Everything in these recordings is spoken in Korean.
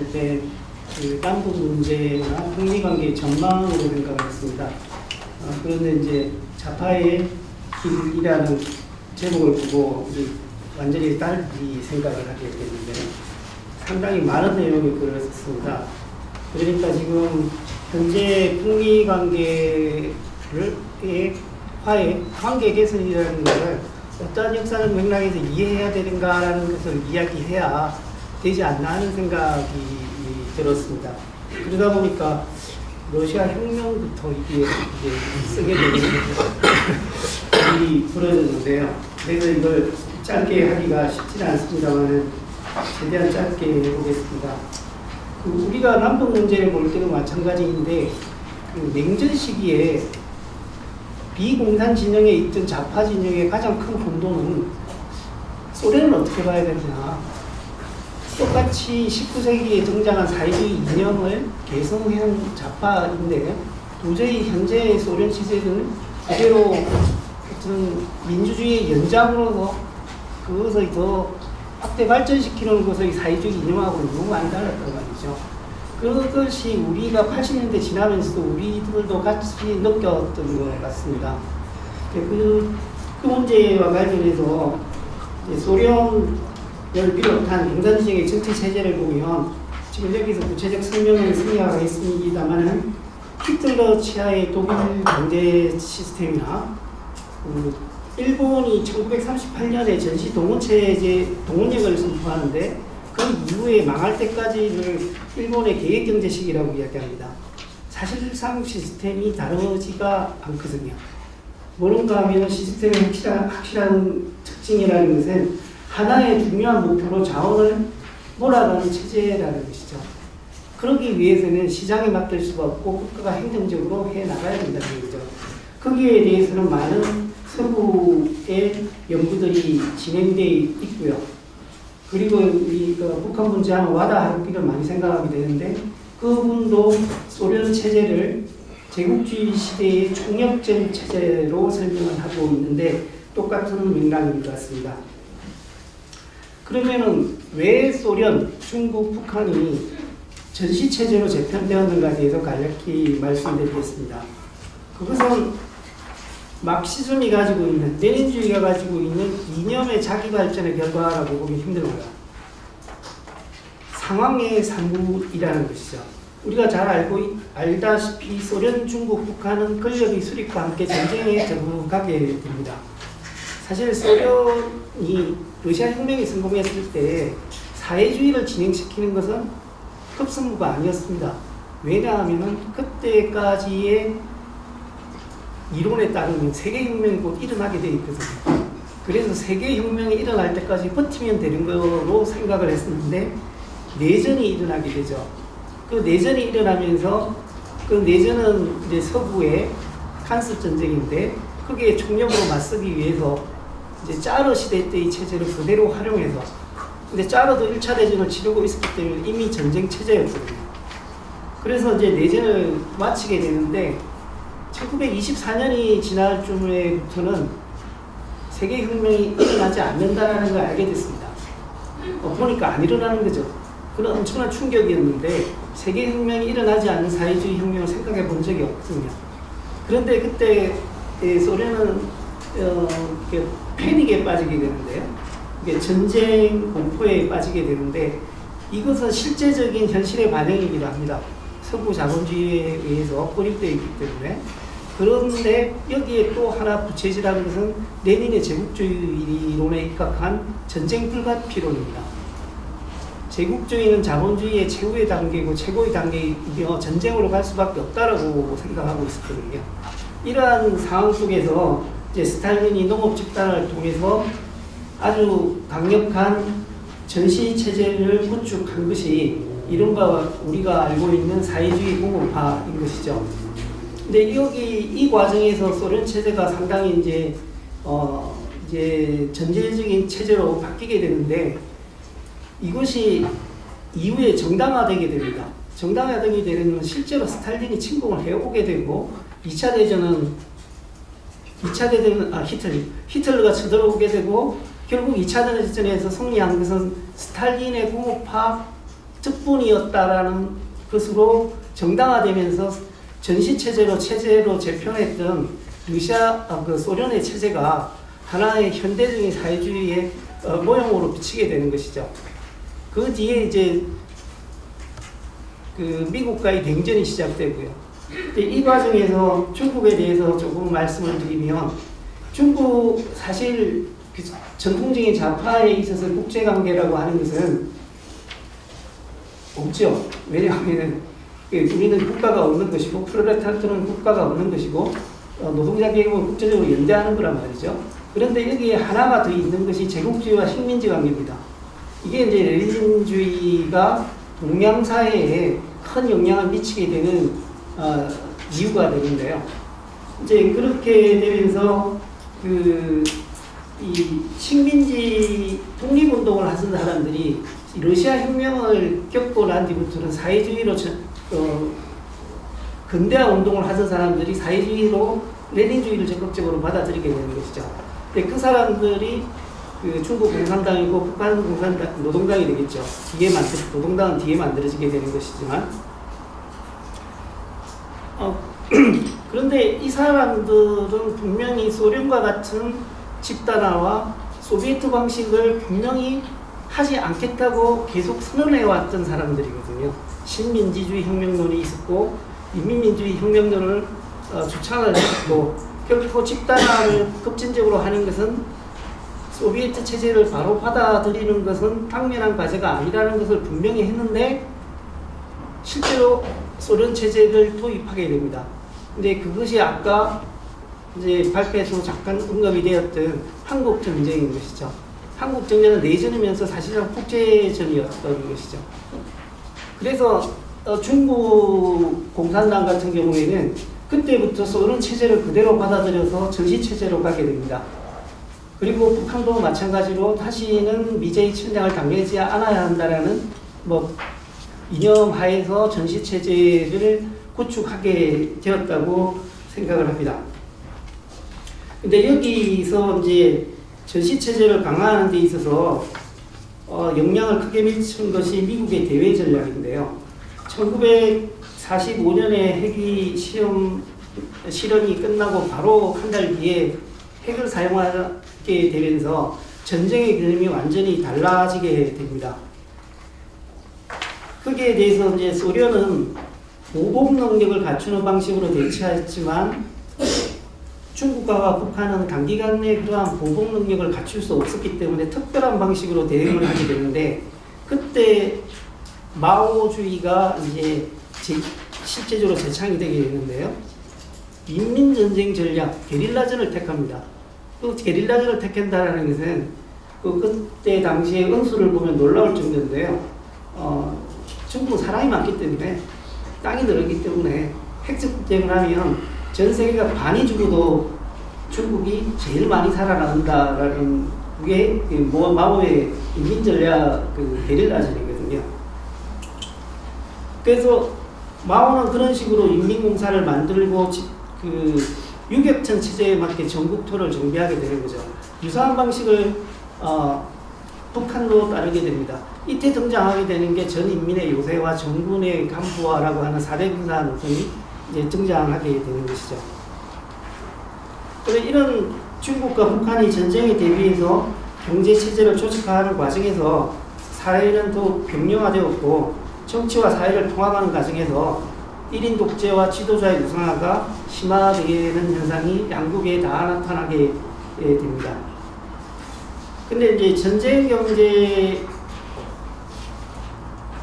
할 때 그 남북 문제나 북미 관계 전망으로 생각을 했습니다. 그런데 이제 좌파의 길이라는 제목을 보고 이제 완전히 달리 생각을 하게 됐는데 상당히 많은 내용이 글을 썼습니다. 그러니까 지금 현재 북미 관계의 화해, 관계 개선이라는 것을 어떠한 역사적 맥락에서 이해해야 되는가라는 것을 이야기해야 되지 않나 하는 생각이 들었습니다. 그러다 보니까 러시아 혁명부터 이게 쓰게 되는 일이 벌어졌는데요. 그래서 이걸 짧게 하기가 쉽지는 않습니다만 최대한 짧게 해보겠습니다. 우리가 남북 문제를 볼 때도 마찬가지인데 냉전 시기에 비공산 진영에 있던 좌파 진영의 가장 큰 혼동은 소련은 어떻게 봐야 되느냐. 똑같이 19세기에 등장한 사회주의 이념을 개성한 좌파인데 도저히 현재 소련 시대는 그대로 어떤 민주주의의 연장으로서 그것을 더 확대 발전시키는 것의 사회주의 이념하고는 너무 안 달랐단 말이죠. 그것이 우리가 80년대 지나면서도 우리들도 같이 느꼈던 것 같습니다. 그 문제와 관련해서 소련을 비롯한 공산주의의 정치 체제를 보면 지금 여기서 구체적 설명을 생략하겠습니다만은 히틀러 치하의 독일 경제 시스템이나 일본이 1938년에 전시 동원체제 동원령을 선포하는데 그 이후에 망할 때까지를 일본의 계획경제 시기라고 이야기합니다. 사실상 시스템이 다르지가 않거든요. 뭔가 하면 시스템의 확실한 특징이라는 것은 하나의 중요한 목표로 자원을 몰아가는 체제라는 것이죠. 그러기 위해서는 시장에 맡길 수가 없고 국가가 행정적으로 해나가야 된다는 거죠. 거기에 대해서는 많은 서구의 연구들이 진행되어 있고요. 그리고 우리가 북한 문제하면 와다 하루키를 많이 생각하게 되는데 그분도 소련 체제를 제국주의 시대의 총력전 체제로 설명을 하고 있는데 똑같은 맥락인 것 같습니다. 그러면은 왜 소련, 중국, 북한이 전시체제로 재편되었는가에 대해서 간략히 말씀드리겠습니다. 그것은 막시즘이 가지고 있는, 레닌주의가 가지고 있는 이념의 자기 발전의 결과라고 보기 힘들고요. 상황의 산물이라는 것이죠. 우리가 잘 알다시피 소련, 중국, 북한은 권력의 수립과 함께 전쟁에 접근하게 됩니다. 사실 소련이 러시아 혁명이 성공했을 때 사회주의를 진행시키는 것은 급선무가 아니었습니다. 왜냐하면 그때까지의 이론에 따르면 세계혁명이 곧 일어나게 돼 있거든요. 그래서 세계혁명이 일어날 때까지 버티면 되는 거로 생각을 했었는데 내전이 일어나게 되죠. 그 내전이 일어나면서 그 내전은 이제 서구의 간섭 전쟁인데 거기에 총력으로 맞서기 위해서 이제 짜르 시대 때의 체제를 그대로 활용해서 근데 짜르도 1차 대전을 치르고 있었기 때문에 이미 전쟁 체제였거든요. 그래서 이제 내전을 마치게 되는데 1924년이 지날 쯤에부터는 세계혁명이 일어나지 않는다는 걸 알게 됐습니다. 보니까 안 일어나는 거죠. 그런 엄청난 충격이었는데 세계혁명이 일어나지 않는 사회주의 혁명을 생각해 본 적이 없거든요. 그런데 그때 소련은 패닉에 빠지게 되는데요. 전쟁 공포에 빠지게 되는데 이것은 실제적인 현실의 반영이기도 합니다. 서구 자본주의에 의해서 고립되어 있기 때문에. 그런데 여기에 또 하나 부채질하는 것은 레닌의 제국주의론에 입각한 전쟁 불가피론입니다. 제국주의는 자본주의의 최후의 단계고 최고의 단계이며 전쟁으로 갈 수밖에 없다라고 생각하고 있었거든요. 이러한 상황 속에서 이제 스탈린이 농업 집단을 통해서 아주 강력한 전시 체제를 구축한 것이 이른바 우리가 알고 있는 사회주의 공업화인 것이죠. 근데 이 과정에서 소련 체제가 상당히 이제 전제적인 체제로 바뀌게 되는데 이것이 이후에 정당화되게 됩니다. 정당화되게 되면 실제로 스탈린이 침공을 해오게 되고 2차 대전은 히틀러가 쳐들어오게 되고 결국 2차 대전에서 승리한 것은 스탈린의 공업화 적분이었다라는 것으로 정당화되면서 전시체제로 재편했던 소련의 체제가 하나의 현대적인 사회주의의 모형으로 비치게 되는 것이죠. 그 뒤에 이제 미국과의 냉전이 시작되고요. 이 과정에서 중국에 대해서 조금 말씀을 드리면, 중국 사실 전통적인 좌파에 있어서 국제관계라고 하는 것은 없죠. 왜냐하면 우리는 국가가 없는 것이고, 프롤레타리아는 국가가 없는 것이고, 노동자 계급은 국제적으로 연대하는 거란 말이죠. 그런데 여기에 하나가 더 있는 것이 제국주의와 식민지 관계입니다. 이게 이제 레닌주의가 동양 사회에 큰 영향을 미치게 되는 이유가 되는데요. 이제 그렇게 되면서 이 식민지 독립운동을 하던 사람들이 러시아 혁명을 겪고 난 뒤부터는 사회주의로 근대화 운동을 하던 사람들이 사회주의로 레닌주의를 적극적으로 받아들이게 되는 것이죠. 근데 그 사람들이 중국 공산당이고 북한 공산당 노동당이 되겠죠. 노동당은 뒤에 만들어지게 되는 것이지만, 그런데 이 사람들은 분명히 소련과 같은 집단화와 소비에트 방식을 분명히 하지 않겠다고 계속 선언해왔던 사람들이거든요. 신민주주의 혁명론이 있었고, 인민민주주의 혁명론을 주창을 했고, 결코 집단화를 급진적으로 하는 것은 소비에트 체제를 바로 받아들이는 것은 당면한 과제가 아니라는 것을 분명히 했는데, 실제로 소련 체제를 도입하게 됩니다. 근데 그것이 아까 이제 발표에서 잠깐 언급이 되었던 한국전쟁인 것이죠. 한국전쟁은 내전이면서 사실상 국제전이었던 것이죠. 그래서 중국 공산당 같은 경우에는 그때부터 소련 체제를 그대로 받아들여서 전시체제로 가게 됩니다. 그리고 북한도 마찬가지로 다시는 미제의 침략을 당하지 않아야 한다라는 이념 하에서 전시체제를 구축하게 되었다고 생각을 합니다. 근데 여기서 이제 전시체제를 강화하는 데 있어서 영향을 크게 미친 것이 미국의 대외 전략인데요. 1945년에 핵이 실험이 끝나고 바로 한 달 뒤에 핵을 사용하게 되면서 전쟁의 그림이 완전히 달라지게 됩니다. 거기에 대해서 이제 소련은 보복 능력을 갖추는 방식으로 대처했지만, 중국과 북한은 단기간에 그러한 보복 능력을 갖출 수 없었기 때문에 특별한 방식으로 대응을 하게 되는데, 그때 마오주의가 이제 실제적으로 재창이 되게 되는데요. 인민전쟁 전략, 게릴라전을 택합니다. 또 게릴라전을 택한다는 것은 그때 당시에 은수를 보면 놀라울 정도인데요. 중국은 사람이 많기 때문에, 땅이 넓기 때문에 핵적쟁을 하면 전 세계가 반이 죽어도 중국이 제일 많이 살아남는다라는 게 마오의 인민전략 게릴라전이거든요. 그래서 마오는 그런 식으로 인민공사를 만들고 유격천 체제에 맞게 전국토를 정비하게 되는 거죠. 유사한 방식을 북한도 따르게 됩니다. 이때 등장하게 되는 게 전인민의 요새와 정군의 간부화라고 하는 4대 군사 노선이 이제 등장하게 되는 것이죠. 그래서 이런 중국과 북한이 전쟁에 대비해서 경제 체제를 조직화하는 과정에서 사회는 더욱 병력화되었고, 정치와 사회를 통합하는 과정에서 1인 독재와 지도자의 우상화가 심화되는 현상이 양국에 다 나타나게 됩니다. 근데 이제 전쟁 경제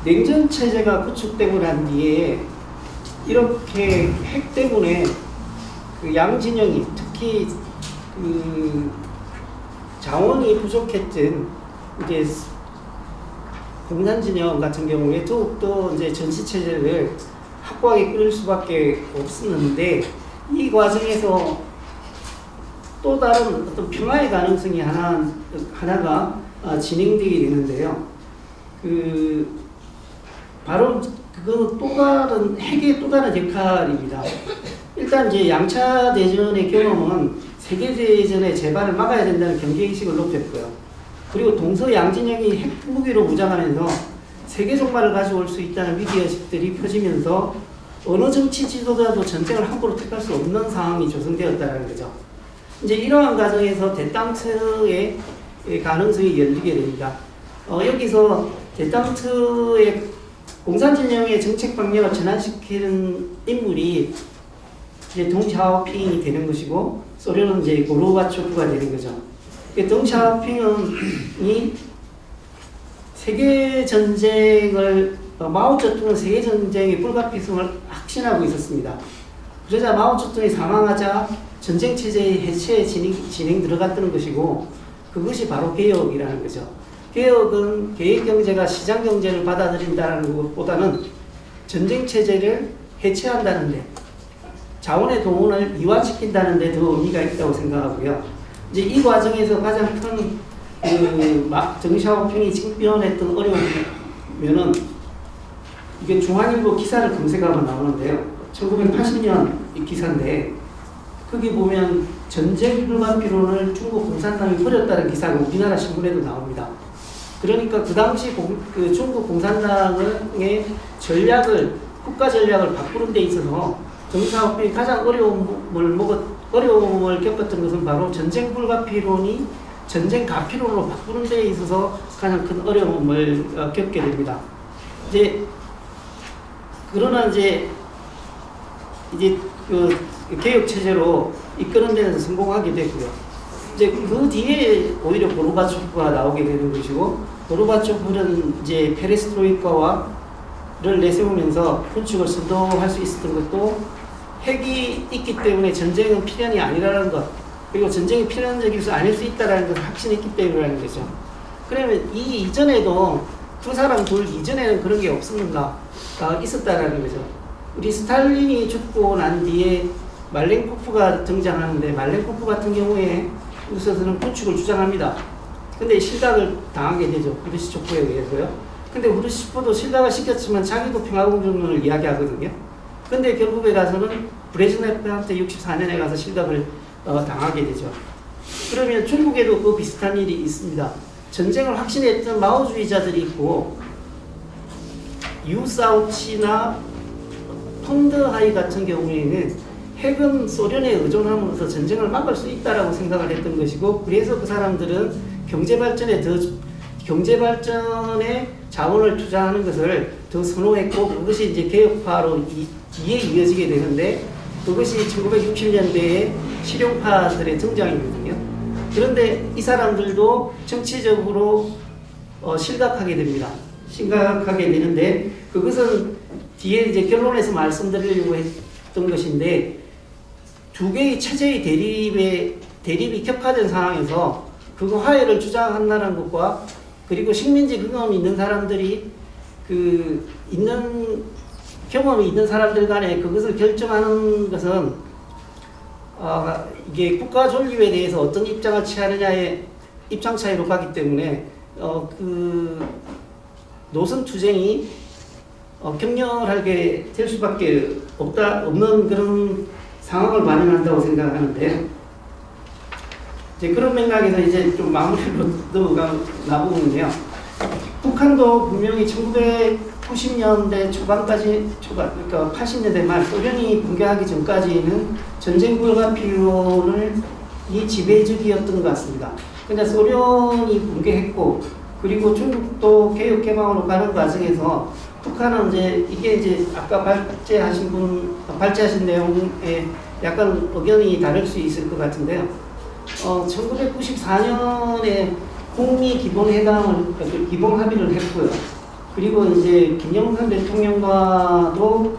냉전 체제가 구축되고 난 뒤에 이렇게 핵 때문에 양진영이 특히 자원이 부족했던 이제 공산진영 같은 경우에 더욱더 이제 전시체제를 확고하게 끌 수밖에 없었는데, 이 과정에서 또 다른 어떤 평화의 가능성이 하나가 진행되게 되는데요. 바로 그거는 또 다른 핵의 또 다른 역할입니다. 일단 이제 양차 대전의 경험은 세계대전의 재발을 막아야 된다는 경계의식을 높였고요. 그리고 동서 양진영이 핵무기로 무장하면서 세계 종말을 가져올 수 있다는 위기의식들이 펴지면서 어느 정치 지도자도 전쟁을 함부로 택할 수 없는 상황이 조성되었다는 거죠. 이제 이러한 과정에서 데탕트의 가능성이 열리게 됩니다. 여기서 데탕트의 공산진영의 정책 방향을 전환시키는 인물이 이제 덩샤오핑이 되는 것이고, 소련은 이제 고르바초프가 되는 거죠. 덩샤오핑이 세계전쟁을, 마오쩌둥은 세계전쟁의 불가피성을 확신하고 있었습니다. 그러자 마오쩌둥이 사망하자 전쟁체제의 해체에 진행 들어갔던 것이고, 그것이 바로 개혁이라는 거죠. 개혁은 계획경제가 시장경제를 받아들인다는 것보다는 전쟁체제를 해체한다는데, 자원의 동원을 이완시킨다는 데 더 의미가 있다고 생각하고요. 이제 이 과정에서 가장 큰 덩샤오핑이 직면했던 어려움은, 이게 중앙일보 기사를 검색하면 나오는데요. 1980년 이 기사인데, 거기 보면 전쟁 불가피론을 중국 공산당이 버렸다는 기사가 우리나라 신문에도 나옵니다. 그러니까 그 당시 중국 공산당의 국가 전략을 바꾸는 데 있어서 덩샤오핑이 가장 어려움을 겪었던 것은 바로 전쟁 불가피론이 전쟁 가피론으로 바꾸는 데 있어서 가장 큰 어려움을 겪게 됩니다. 그러나 이제 그 개혁 체제로 이끄는 데는 성공하게 됐고요. 이제 그 뒤에 오히려 고르바초프가 나오게 되는 것이고, 고르바초프는 이제 페레스트로이카를 내세우면서 건축을 선도할 수 있었던 것도 핵이 있기 때문에 전쟁은 필연이 아니라는 것, 그리고 전쟁이 필연적일 수 아닐 수 있다는 것을 확신했기 때문이라는 거죠. 그러면 이 이전에도 두 사람 둘 이전에는 그런 게 없었는가? 있었다라는 거죠. 우리 스탈린이 죽고 난 뒤에 말렌코프가 등장하는데, 말렌코프 같은 경우에 우선은 건축을 주장합니다. 근데 실각을 당하게 되죠. 후르시초프에 의해서요. 근데 후르시초프도 실각을 시켰지만 자기도 평화공정론을 이야기하거든요. 근데 결국에 가서는 브레즈네프한테 64년에 가서 실각을 당하게 되죠. 그러면 중국에도 그 비슷한 일이 있습니다. 전쟁을 확신했던 마오주의자들이 있고, 유사우치나 펑드하이 같은 경우에는 핵은 소련에 의존함으로써 전쟁을 막을 수 있다라고 생각을 했던 것이고, 그래서 그 사람들은 경제발전에 자원을 투자하는 것을 더 선호했고, 그것이 이제 개혁파로 뒤에 이어지게 되는데, 그것이 1960년대에 실용파들의 등장이거든요. 그런데 이 사람들도 정치적으로 심각하게 됩니다. 심각하게 되는데, 그것은 뒤에 이제 결론에서 말씀드리려고 했던 것인데, 두 개의 체제의 대립이 격화된 상황에서 그거 화해를 주장한다는 것과, 그리고 식민지 경험이 있는 사람들이 경험이 있는 사람들 간에 그것을 결정하는 것은 이게 국가 존립에 대해서 어떤 입장을 취하느냐의 입장 차이로 가기 때문에 그 노선 투쟁이 격렬하게 될 수밖에 없는 그런 상황을 마련한다고 생각하는데, 이제 그런 맥락에서 이제 좀 마무리로 나보면요. 북한도 분명히 1990년대 초반까지, 그러니까 80년대 말 소련이 붕괴하기 전까지는 전쟁 불가피론이 지배적이었던 것 같습니다. 근데 소련이 붕괴했고, 그리고 중국도 개혁 개방으로 가는 과정에서 북한은 이게 아까 발제하신 내용에 약간 의견이 다를 수 있을 것 같은데요. 1994년에 북미 기본 합의를 했고요. 그리고 이제 김영삼 대통령과도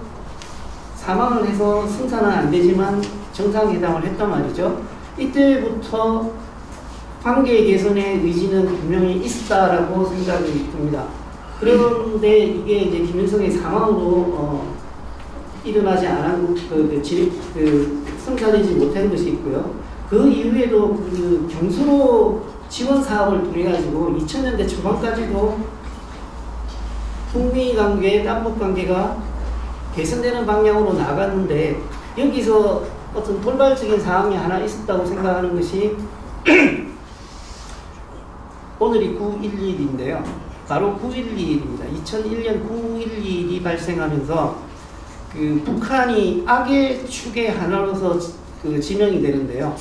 사망을 해서 승사는 안 되지만 정상회담을 했단 말이죠. 이때부터 관계 개선의 의지는 분명히 있었다라고 생각이 듭니다. 그런데 이게 이제 김일성의 사망으로 일어나지 않은 성사되지 못한 것이 있고요. 그 이후에도 경수로 지원 사업을 통해 가지고 2000년대 초반까지도 북미 관계, 남북 관계가 개선되는 방향으로 나갔는데, 여기서 어떤 돌발적인 상황이 하나 있었다고 생각하는 것이 오늘이 9.11인데요. 바로 9.11입니다. 2001년 9.11이 발생하면서 그 북한이 악의 축의 하나로서 그 지명이 되는데요.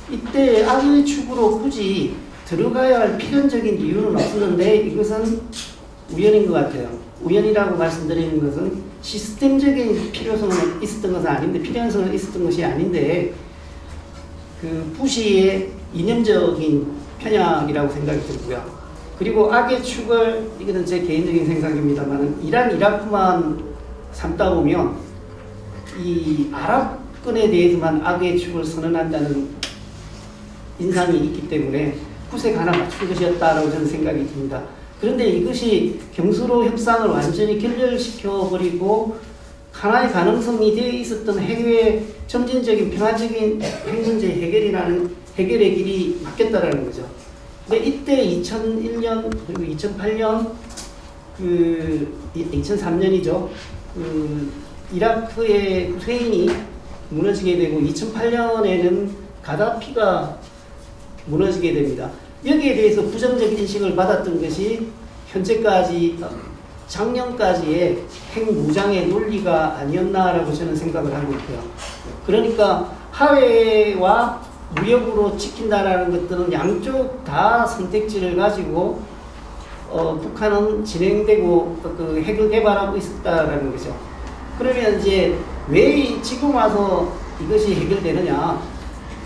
이때 악의 축으로 굳이 들어가야 할 필연적인 이유는 없었는데 이것은 우연인 것 같아요. 우연이라고 말씀드리는 것은 시스템적인 필요성은 있었던 것은 아닌데, 필연성은 있었던 것이 아닌데, 그 부시의 이념적인 편향이라고 생각이 들고요. 그리고 악의 축을, 이거는 제 개인적인 생각입니다만, 이란, 이라크만 삼다 보면 이 아랍권에 대해서만 악의 축을 선언한다는 인상이 있기 때문에 후색 하나 맞춘 것이었다라고 저는 생각이 듭니다. 그런데 이것이 경수로 협상을 완전히 결렬시켜버리고 하나의 가능성이 되어 있었던 해외 점진적인 평화적인 핵 문제 해결의 길이 막혔다라는 거죠. 근데 이때 2001년 그리고 2008년 2003년이죠. 이라크의 후세인이 무너지게 되고 2008년에는 가다피가 무너지게 됩니다. 여기에 대해서 부정적 인식을 받았던 것이 현재까지 작년까지의 핵무장의 논리가 아니었나라고 저는 생각을 하고 있고요. 그러니까 하회와 무력으로 지킨다라는 것들은 양쪽 다 선택지를 가지고 북한은 진행되고 그 핵을 개발하고 있었다라는 거죠. 그러면 이제 왜 지금 와서 이것이 해결되느냐?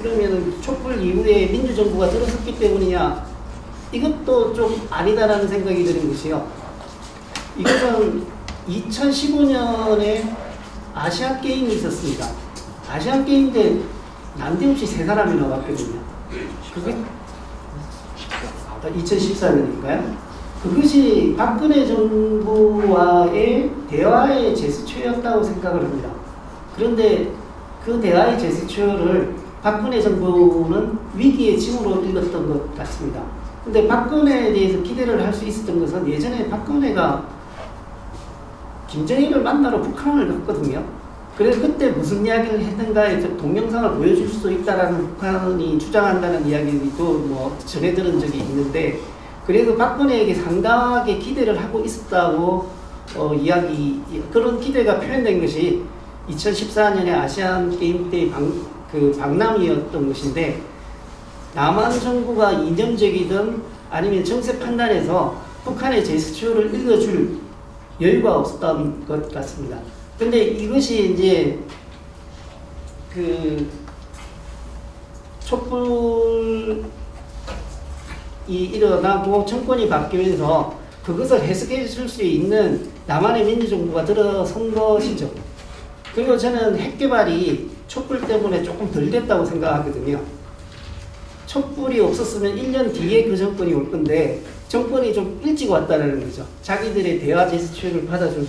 그러면 촛불 이후에 민주정부가 들어섰기 때문이냐? 이것도 좀 아니다라는 생각이 드는 것이요. 이것은 2015년에 아시안게임이 있었습니다. 아시안게임 때 난데없이 3사람이 나왔거든요. 그게 2014년인가요? 그것이 박근혜 정부와의 대화의 제스처였다고 생각을 합니다. 그런데 그 대화의 제스처를 박근혜 정부는 위기의 징후로 읽었던 것 같습니다. 근데 박근혜에 대해서 기대를 할 수 있었던 것은 예전에 박근혜가 김정일을 만나러 북한을 갔거든요. 그래서 그때 무슨 이야기를 했는가에 동영상을 보여줄 수 있다라는 북한이 주장한다는 이야기도 뭐 전해 들은 적이 있는데, 그래서 박근혜에게 상당하게 기대를 하고 있었다고 그런 기대가 표현된 것이 2014년에 아시안 게임 때 박람회였던 것인데, 남한 정부가 이념적이든 아니면 정세 판단에서 북한의 제스처를 읽어줄 여유가 없었던 것 같습니다. 근데 이것이 이제 그 촛불이 일어나고 정권이 바뀌면서 그것을 해석해 줄 수 있는 남한의 민주정부가 들어선 것이죠. 그리고 저는 핵개발이 촛불 때문에 조금 덜 됐다고 생각하거든요. 촛불이 없었으면 1년 뒤에 그 정권이 올 건데 정권이 좀 일찍 왔다는 거죠. 자기들의 대화 제스처를 받아준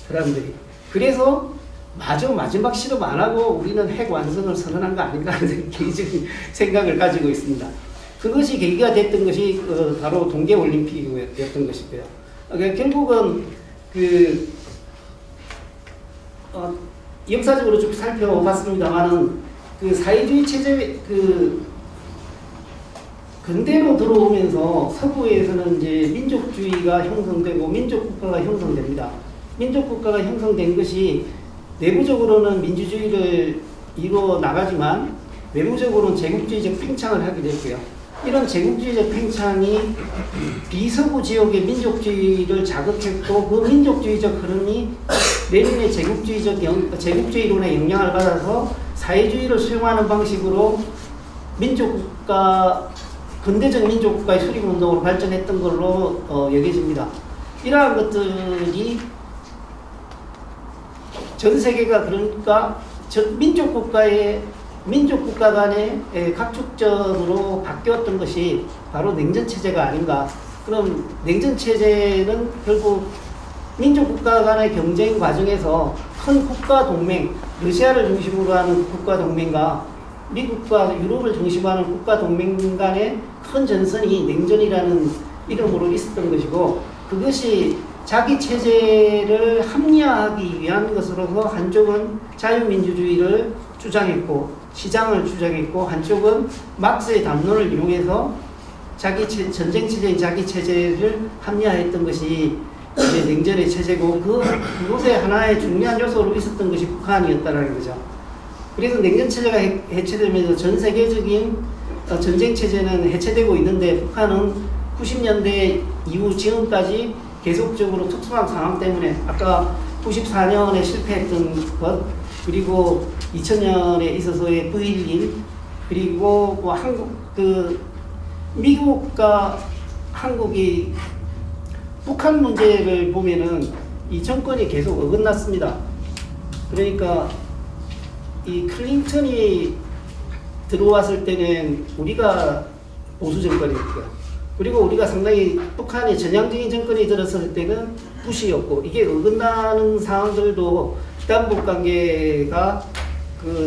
사람들이. 그래서 마저 마지막 실험 안 하고 우리는 핵 완성을 선언한 거 아닌가 하는 개인적인 생각을 가지고 있습니다. 그것이 계기가 됐던 것이 바로 동계올림픽이었던 것이고요. 결국은 역사적으로 쭉 살펴봤습니다만은 그 사회주의 체제 근대로 들어오면서 서구에서는 이제 민족주의가 형성되고 민족국가가 형성됩니다. 민족국가가 형성된 것이 내부적으로는 민주주의를 이루어 나가지만 외부적으로는 제국주의적 팽창을 하게 되고요. 이런 제국주의적 팽창이 비서구 지역의 민족주의를 자극했고 그 민족주의적 흐름이 내년의 제국주의론의 영향을 받아서 사회주의를 수용하는 방식으로 근대적 민족국가의 수립운동으로 발전했던 걸로 여겨집니다. 이러한 것들이 전 세계가 그러니까 민족국가 간의 각축전으로 바뀌었던 것이 바로 냉전체제가 아닌가. 그럼 냉전체제는 결국 민족국가 간의 경쟁 과정에서 큰 국가동맹, 러시아를 중심으로 하는 국가동맹과 미국과 유럽을 중심으로 하는 국가동맹 간의 큰 전선이 냉전이라는 이름으로 있었던 것이고, 그것이 자기 체제를 합리화하기 위한 것으로서 한쪽은 자유민주주의를 주장했고 시장을 주장했고 한쪽은 막스의 담론을 이용해서 전쟁 체제인 자기 체제를 합리화했던 것이 이제 냉전의 체제고 그것의 하나의 중요한 요소로 있었던 것이 북한이었다라는 거죠. 그래서 냉전 체제가 해체되면서 전 세계적인 전쟁 체제는 해체되고 있는데 북한은 90년대 이후 지금까지 계속적으로 특수한 상황 때문에 아까 94년에 실패했던 것 그리고 2000년에 있어서의 9.11 그리고 뭐 미국과 한국이 북한 문제를 보면은 이 정권이 계속 어긋났습니다. 그러니까 이 클린턴이 들어왔을 때는 우리가 보수 정권이었고요. 그리고 우리가 상당히 북한의 전향적인 정권이 들었을 때는 부시였고 이게 어긋나는 상황들도 남북 관계가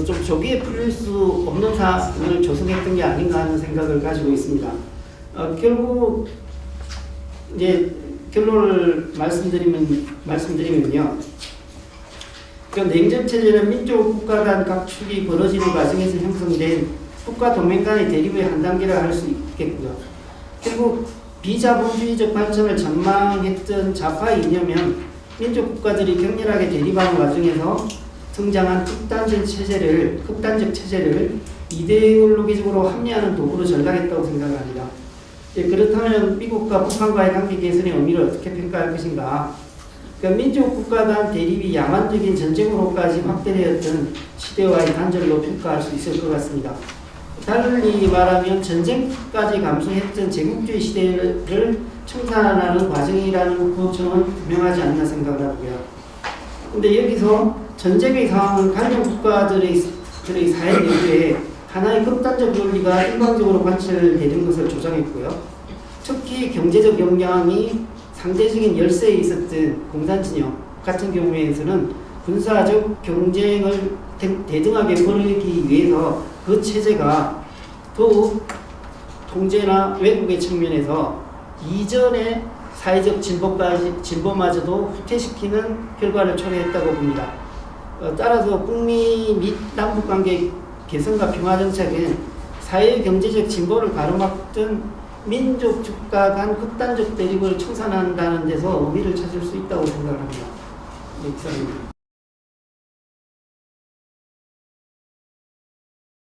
좀 조기에 풀릴 수 없는 상황을 조성했던 게 아닌가 하는 생각을 가지고 있습니다. 결국 이제 결론을 말씀드리면요. 그 냉전 체제는 민족 국가 간 각축이 벌어지는 과정에서 형성된 국가 동맹 간의 대립의 한 단계라 할 수 있겠고요. 결국 비자본주의적 발전을 전망했던 좌파 이념은 민족 국가들이 격렬하게 대립하는 과정에서 성장한 극단적 체제를 이데올로기적으로 합리화하는 도구로 전락했다고 생각합니다. 그렇다면 미국과 북한과의 관계 개선의 의미를 어떻게 평가할 것인가? 그러니까 민족 국가 간 대립이 야만적인 전쟁으로까지 확대되었던 시대와의 단절로 평가할 수 있을 것 같습니다. 달리 말하면 전쟁까지 감수했던 제국주의 시대를 청산하는 과정이라는 고점은 분명하지 않나 생각을 하고요. 근데 여기서 전쟁의 상황은 관영 국가들의 사회 내부에 하나의 극단적 논리가 일방적으로 관철되는 것을 주장했고요. 특히 경제적 영향이 상대적인 열세에 있었던 공산진영 같은 경우에서는 군사적 경쟁을 대등하게 벌이기 위해서 그 체제가 더욱 통제나 왜곡의 측면에서 이전의 사회적 진보마저도 후퇴시키는 결과를 초래했다고 봅니다. 따라서 북미 및 남북관계 개선과 평화 정책은 사회 경제적 진보를 가로막던 민족 국가 간 극단적 대립을 청산한다는 데서 의미를 찾을 수 있다고 생각합니다. 네, 이상입니다.